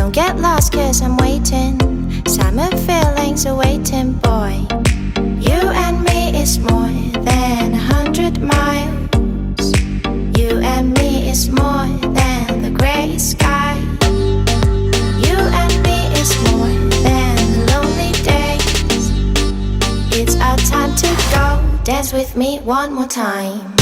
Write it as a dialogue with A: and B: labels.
A: Don't get lost cause I'm waiting. Summer feelings are waiting, boy. You and me is more than 100 miles. You and me is more than the gray sky. You and me is more than the lonely days. It's our time to go. Dance with me one more time.